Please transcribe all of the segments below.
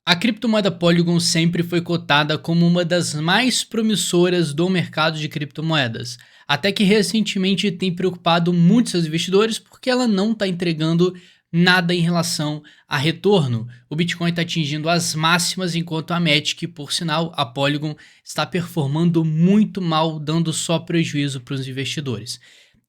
A criptomoeda Polygon sempre foi cotada como uma das mais promissoras do mercado de criptomoedas, até que recentemente tem preocupado muitos seus investidores porque ela não está entregando nada em relação a retorno. O Bitcoin está atingindo as máximas, enquanto a Matic, por sinal, a Polygon, está performando muito mal, dando só prejuízo para os investidores.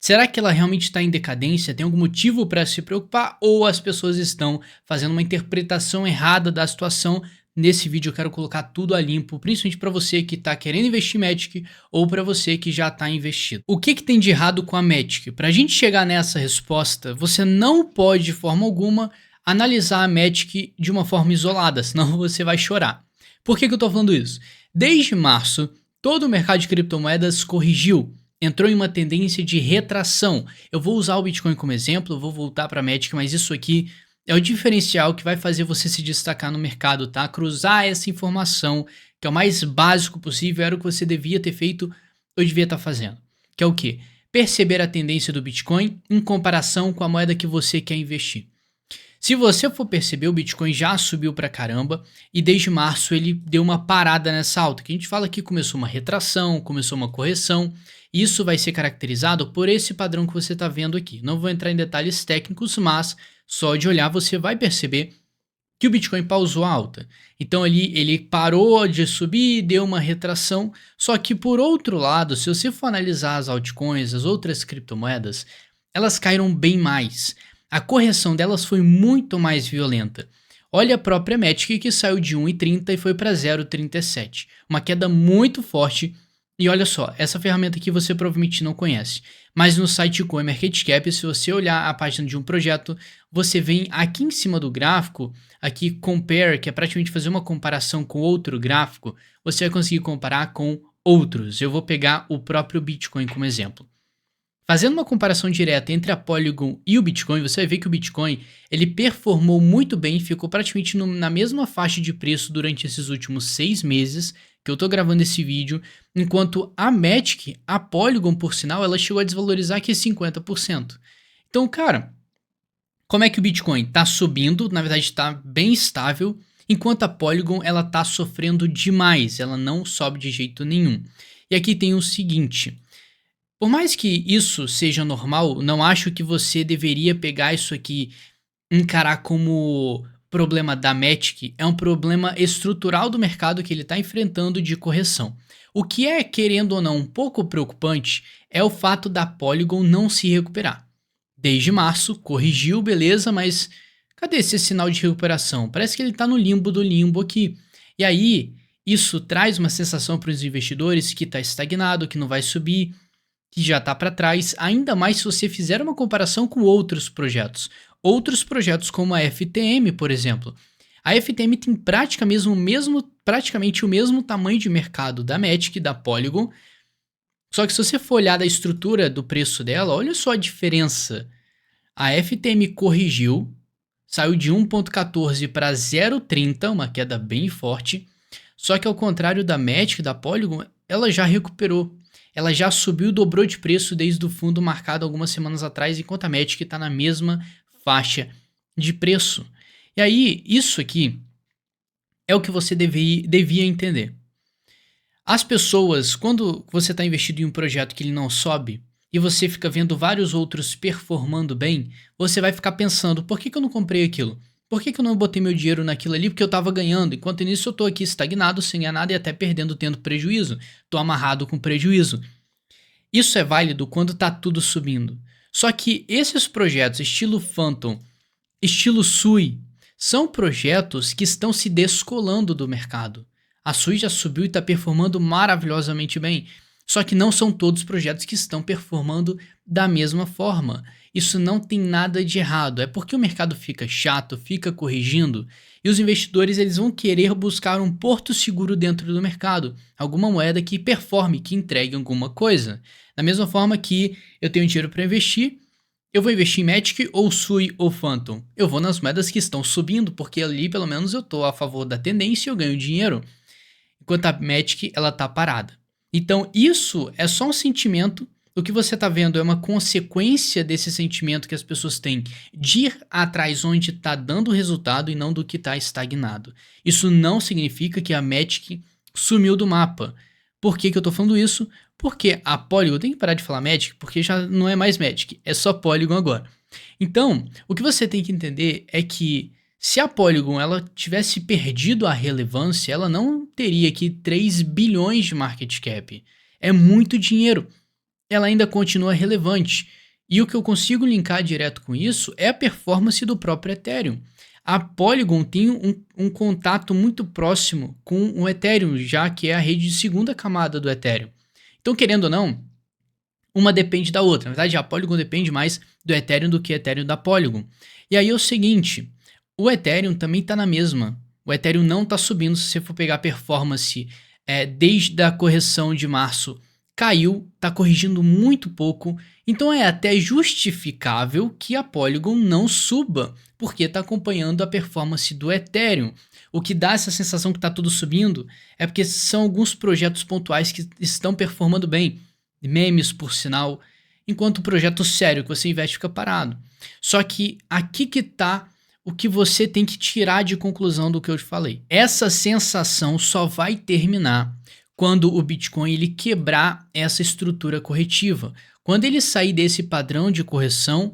Será que ela realmente está em decadência? Tem algum motivo para se preocupar? Ou as pessoas estão fazendo uma interpretação errada da situação? Nesse vídeo eu quero colocar tudo a limpo, principalmente para você que está querendo investir em Matic ou para você que já está investido. O que tem de errado com a Matic? Para a gente chegar nessa resposta, você não pode de forma alguma analisar a Matic de uma forma isolada, senão você vai chorar. Por que eu estou falando isso? Desde março, todo o mercado de criptomoedas corrigiu. Entrou em uma tendência de retração. Eu vou usar o Bitcoin como exemplo, eu vou voltar para a Matic, mas isso aqui é o diferencial que vai fazer você se destacar no mercado, tá? Cruzar essa informação, que é o mais básico possível, era o que você devia ter feito ou devia estar fazendo. Que é o quê? Perceber a tendência do Bitcoin em comparação com a moeda que você quer investir. Se você for perceber, o Bitcoin já subiu pra caramba e desde março ele deu uma parada nessa alta, que a gente fala que começou uma retração, começou uma correção. Isso vai ser caracterizado por esse padrão que você está vendo aqui. Não vou entrar em detalhes técnicos, mas só de olhar você vai perceber que o Bitcoin pausou a alta. Então ele parou de subir, deu uma retração. Só que por outro lado, se você for analisar as altcoins, as outras criptomoedas, elas caíram bem mais. A correção delas foi muito mais violenta. Olha a própria Matic, que saiu de 1,30 e foi para 0,37. Uma queda muito forte. E olha só, essa ferramenta aqui você provavelmente não conhece, mas no site CoinMarketCap, se você olhar a página de um projeto, você vem aqui em cima do gráfico, aqui Compare, que é praticamente fazer uma comparação com outro gráfico, você vai conseguir comparar com outros. Eu vou pegar o próprio Bitcoin como exemplo. Fazendo uma comparação direta entre a Polygon e o Bitcoin, você vai ver que o Bitcoin ele performou muito bem, ficou praticamente na mesma faixa de preço durante esses últimos 6 meses que eu estou gravando esse vídeo, enquanto a Matic, a Polygon, por sinal, ela chegou a desvalorizar aqui 50%. Então, cara, como é que o Bitcoin está subindo, na verdade está bem estável, enquanto a Polygon ela está sofrendo demais, ela não sobe de jeito nenhum. E aqui tem o seguinte... Por mais que isso seja normal, não acho que você deveria pegar isso aqui, encarar como problema da Matic, é um problema estrutural do mercado que ele está enfrentando de correção. O que é, querendo ou não, um pouco preocupante é o fato da Polygon não se recuperar. Desde março, corrigiu, beleza, mas cadê esse sinal de recuperação? Parece que ele está no limbo do limbo aqui. E aí, isso traz uma sensação para os investidores que está estagnado, que não vai subir, que já está para trás, ainda mais se você fizer uma comparação com outros projetos. Outros projetos como a FTM, por exemplo. A FTM tem praticamente o mesmo tamanho de mercado da Matic e da Polygon, só que se você for olhar da estrutura do preço dela, olha só a diferença. A FTM corrigiu, saiu de 1,14 para 0,30, uma queda bem forte, só que ao contrário da Matic e da Polygon, ela já recuperou. Ela já subiu, dobrou de preço desde o fundo marcado algumas semanas atrás, enquanto a Matic está na mesma faixa de preço. E aí, isso aqui é o que você devia entender. As pessoas, quando você está investido em um projeto que ele não sobe, e você fica vendo vários outros performando bem, você vai ficar pensando, por que eu não comprei aquilo? Por que eu não botei meu dinheiro naquilo ali? Porque eu estava ganhando. Enquanto nisso eu estou aqui estagnado, sem ganhar nada e até perdendo, tendo prejuízo. Estou amarrado com prejuízo. Isso é válido quando está tudo subindo. Só que esses projetos, estilo Phantom, estilo Sui, são projetos que estão se descolando do mercado. A Sui já subiu e está performando maravilhosamente bem. Só que não são todos os projetos que estão performando da mesma forma. Isso não tem nada de errado, é porque o mercado fica chato, fica corrigindo, e os investidores eles vão querer buscar um porto seguro dentro do mercado, alguma moeda que performe, que entregue alguma coisa. Da mesma forma que eu tenho dinheiro para investir, eu vou investir em Matic ou Sui ou Phantom. Eu vou nas moedas que estão subindo, porque ali pelo menos eu estou a favor da tendência e eu ganho dinheiro, enquanto a Matic ela está parada. Então isso é só um sentimento. O que você está vendo é uma consequência desse sentimento que as pessoas têm de ir atrás onde está dando resultado e não do que está estagnado. Isso não significa que a Magic sumiu do mapa. Por que, que eu estou falando isso? Porque a Polygon, tem que parar de falar Magic, porque já não é mais Magic, é só Polygon agora. Então, o que você tem que entender é que se a Polygon ela tivesse perdido a relevância, ela não teria aqui 3 bilhões de market cap. É muito dinheiro. Ela ainda continua relevante. E o que eu consigo linkar direto com isso é a performance do próprio Ethereum. A Polygon tem um contato muito próximo com o Ethereum, já que é a rede de segunda camada do Ethereum. Então, querendo ou não, uma depende da outra. Na verdade, a Polygon depende mais do Ethereum do que o Ethereum da Polygon. E aí é o seguinte, o Ethereum também está na mesma. O Ethereum não está subindo. Se você for pegar a performance desde a correção de março, caiu, está corrigindo muito pouco. Então é até justificável que a Polygon não suba, porque está acompanhando a performance do Ethereum. O que dá essa sensação que está tudo subindo é porque são alguns projetos pontuais que estão performando bem. Memes, por sinal, enquanto o projeto sério que você investe fica parado. Só que aqui que tá o que você tem que tirar de conclusão do que eu te falei. Essa sensação só vai terminar quando o Bitcoin ele quebrar essa estrutura corretiva. Quando ele sair desse padrão de correção,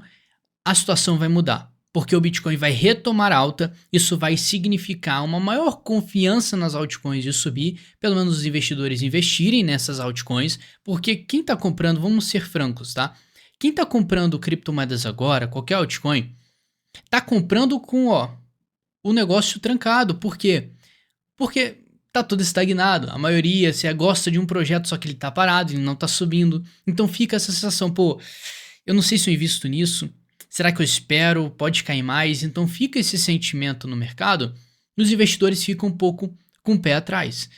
a situação vai mudar. Porque o Bitcoin vai retomar alta, isso vai significar uma maior confiança nas altcoins de subir, pelo menos os investidores investirem nessas altcoins, porque quem está comprando, vamos ser francos, tá? Quem está comprando criptomoedas agora, qualquer altcoin, está comprando com o negócio trancado. Por quê? Porque tá tudo estagnado. A maioria, você gosta de um projeto, só que ele tá parado, ele não tá subindo. Então fica essa sensação, pô, eu não sei se eu invisto nisso. Será que eu espero? Pode cair mais? Então fica esse sentimento no mercado e os investidores ficam um pouco com o pé atrás.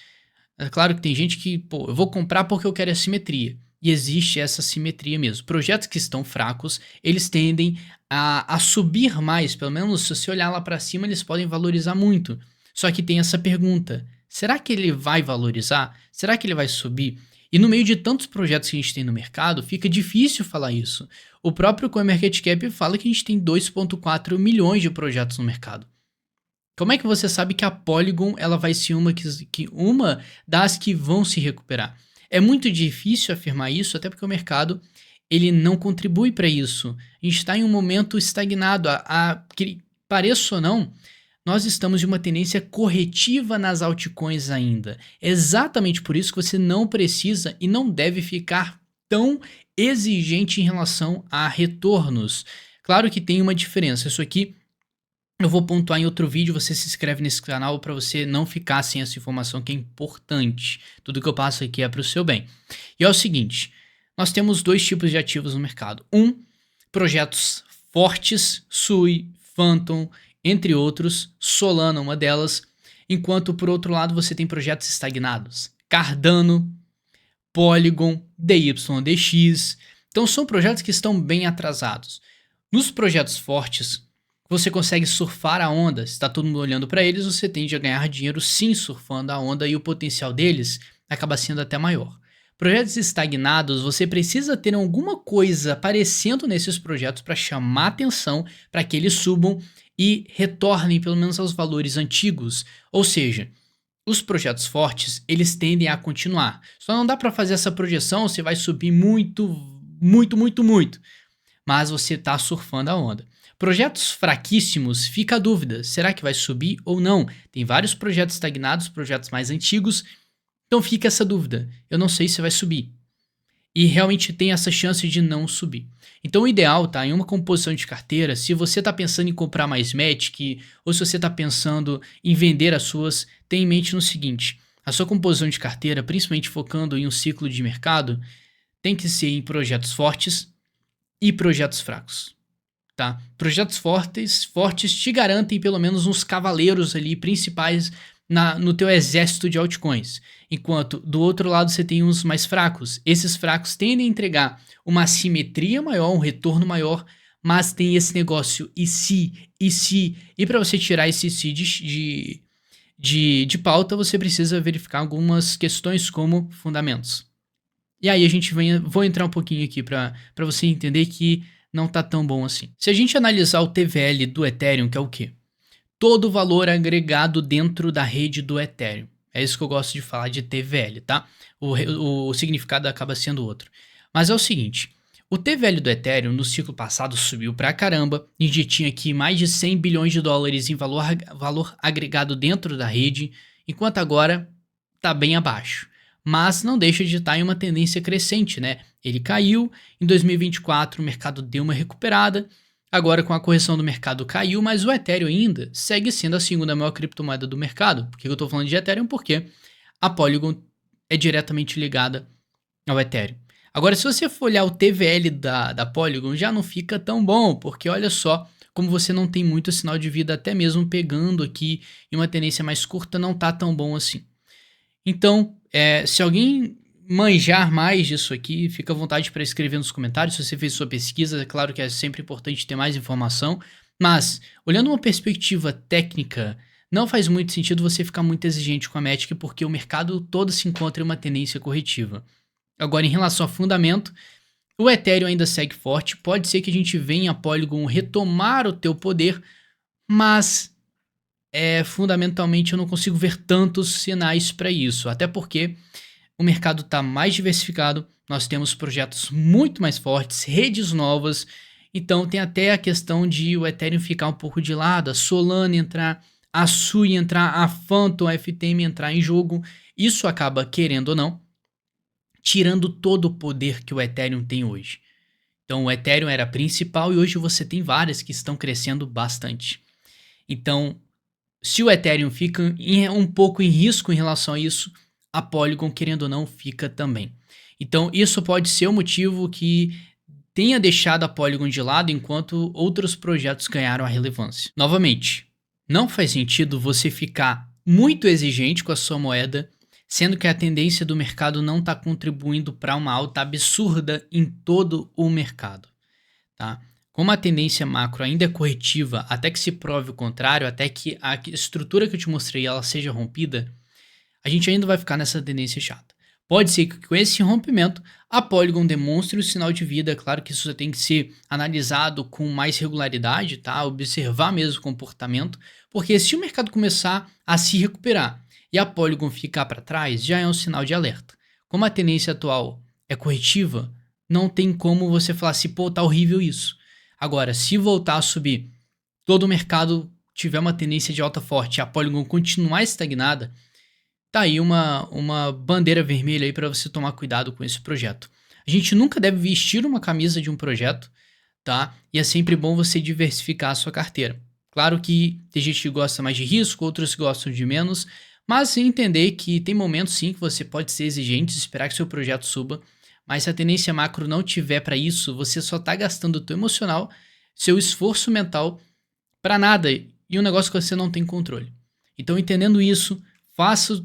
É claro que tem gente que, pô, eu vou comprar porque eu quero a simetria. E existe essa simetria mesmo. Projetos que estão fracos, eles tendem a subir mais. Pelo menos se você olhar lá para cima, eles podem valorizar muito. Só que tem essa pergunta, será que ele vai valorizar? Será que ele vai subir? E no meio de tantos projetos que a gente tem no mercado, fica difícil falar isso. O próprio CoinMarketCap fala que a gente tem 2,4 milhões de projetos no mercado. Como é que você sabe que a Polygon ela vai ser uma das que vão se recuperar? É muito difícil afirmar isso, até porque o mercado ele não contribui para isso. A gente está em um momento estagnado. Que pareça ou não, nós estamos em uma tendência corretiva nas altcoins ainda. É exatamente por isso que você não precisa e não deve ficar tão exigente em relação a retornos. Claro que tem uma diferença. Isso aqui eu vou pontuar em outro vídeo. Você se inscreve nesse canal para você não ficar sem essa informação que é importante. Tudo que eu passo aqui é para o seu bem. E é o seguinte, nós temos dois tipos de ativos no mercado. Projetos fortes, Sui, Phantom, entre outros, Solana uma delas, enquanto por outro lado você tem projetos estagnados, Cardano, Polygon, DYDX, então são projetos que estão bem atrasados. Nos projetos fortes, você consegue surfar a onda, se está todo mundo olhando para eles, você tende a ganhar dinheiro sim surfando a onda e o potencial deles acaba sendo até maior. Projetos estagnados, você precisa ter alguma coisa aparecendo nesses projetos para chamar atenção, para que eles subam e retornem pelo menos aos valores antigos. Ou seja, os projetos fortes, eles tendem a continuar. Só não dá para fazer essa projeção, você vai subir muito, muito, muito, muito. Mas você está surfando a onda. Projetos fraquíssimos, fica a dúvida, será que vai subir ou não? Tem vários projetos estagnados, projetos mais antigos, então fica essa dúvida, eu não sei se vai subir. E realmente tem essa chance de não subir. Então o ideal, tá? Em uma composição de carteira, se você está pensando em comprar mais Matic, ou se você está pensando em vender as suas, tenha em mente no seguinte, a sua composição de carteira, principalmente focando em um ciclo de mercado, tem que ser em projetos fortes e projetos fracos. Tá? Projetos fortes te garantem pelo menos uns cavaleiros ali principais no teu exército de altcoins. Enquanto do outro lado você tem uns mais fracos. Esses fracos tendem a entregar uma simetria maior, um retorno maior, mas tem esse negócio e se. E para você tirar esse se de pauta, você precisa verificar algumas questões como fundamentos. E aí a gente vou entrar um pouquinho aqui para você entender que não tá tão bom assim. Se a gente analisar o TVL do Ethereum, que é o quê? Todo o valor agregado dentro da rede do Ethereum. É isso que eu gosto de falar de TVL, tá? O significado acaba sendo outro. Mas é o seguinte, o TVL do Ethereum no ciclo passado subiu pra caramba, a gente tinha aqui mais de 100 bilhões de dólares em valor agregado dentro da rede, enquanto agora tá bem abaixo. Mas não deixa de estar em uma tendência crescente, né? Ele caiu, em 2024 o mercado deu uma recuperada, agora com a correção do mercado caiu, mas o Ethereum ainda segue sendo a segunda maior criptomoeda do mercado. Por que eu estou falando de Ethereum? Porque a Polygon é diretamente ligada ao Ethereum. Agora, se você for olhar o TVL da Polygon, já não fica tão bom, porque olha só como você não tem muito sinal de vida, até mesmo pegando aqui em uma tendência mais curta, não tá tão bom assim. Então, se alguém manjar mais disso aqui, fica à vontade para escrever nos comentários. Se você fez sua pesquisa, é claro que é sempre importante ter mais informação, mas olhando uma perspectiva técnica, não faz muito sentido você ficar muito exigente com a Matic, porque o mercado todo se encontra em uma tendência corretiva. Agora, em relação a fundamento, o Ethereum ainda segue forte, pode ser que a gente venha a Polygon retomar o teu poder, mas fundamentalmente eu não consigo ver tantos sinais para isso, até porque o mercado está mais diversificado, nós temos projetos muito mais fortes, redes novas, então tem até a questão de o Ethereum ficar um pouco de lado, a Solana entrar, a Sui entrar, a Phantom, a FTM entrar em jogo, isso acaba, querendo ou não, tirando todo o poder que o Ethereum tem hoje. Então o Ethereum era a principal e hoje você tem várias que estão crescendo bastante. Então, se o Ethereum fica um pouco em risco em relação a isso, a Polygon, querendo ou não, fica também. Então, isso pode ser o motivo que tenha deixado a Polygon de lado enquanto outros projetos ganharam a relevância. Novamente, não faz sentido você ficar muito exigente com a sua moeda, sendo que a tendência do mercado não está contribuindo para uma alta absurda em todo o mercado, tá? Como a tendência macro ainda é corretiva, até que se prove o contrário, até que a estrutura que eu te mostrei ela seja rompida, a gente ainda vai ficar nessa tendência chata. Pode ser que com esse rompimento a Polygon demonstre o sinal de vida, claro que isso tem que ser analisado com mais regularidade, tá? Observar mesmo o comportamento, porque se o mercado começar a se recuperar e a Polygon ficar para trás, já é um sinal de alerta. Como a tendência atual é corretiva, não tem como você falar assim, pô, tá horrível isso. Agora, se voltar a subir, todo o mercado tiver uma tendência de alta forte e a Polygon continuar estagnada, tá aí uma bandeira vermelha aí para você tomar cuidado com esse projeto. A gente nunca deve vestir uma camisa de um projeto, tá? E é sempre bom você diversificar a sua carteira. Claro que tem gente que gosta mais de risco, outros gostam de menos, mas entender que tem momentos sim que você pode ser exigente, esperar que seu projeto suba, mas se a tendência macro não tiver para isso, você só tá gastando o teu emocional, seu esforço mental para nada e um negócio que você não tem controle. Então, entendendo isso, faça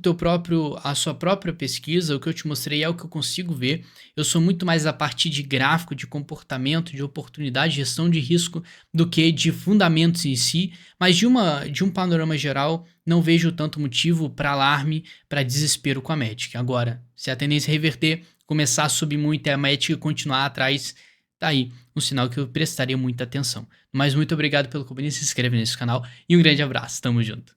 a sua própria pesquisa. O que eu te mostrei é o que eu consigo ver. Eu sou muito mais a partir de gráfico, de comportamento, de oportunidade, gestão de risco, do que de fundamentos em si. Mas de um panorama geral, não vejo tanto motivo para alarme, para desespero com a Matic. Agora, se a tendência reverter, começar a subir muito e a Matic continuar atrás, tá aí um sinal que eu prestaria muita atenção. Mas muito obrigado pela companhia, se inscreve nesse canal e um grande abraço. Tamo junto.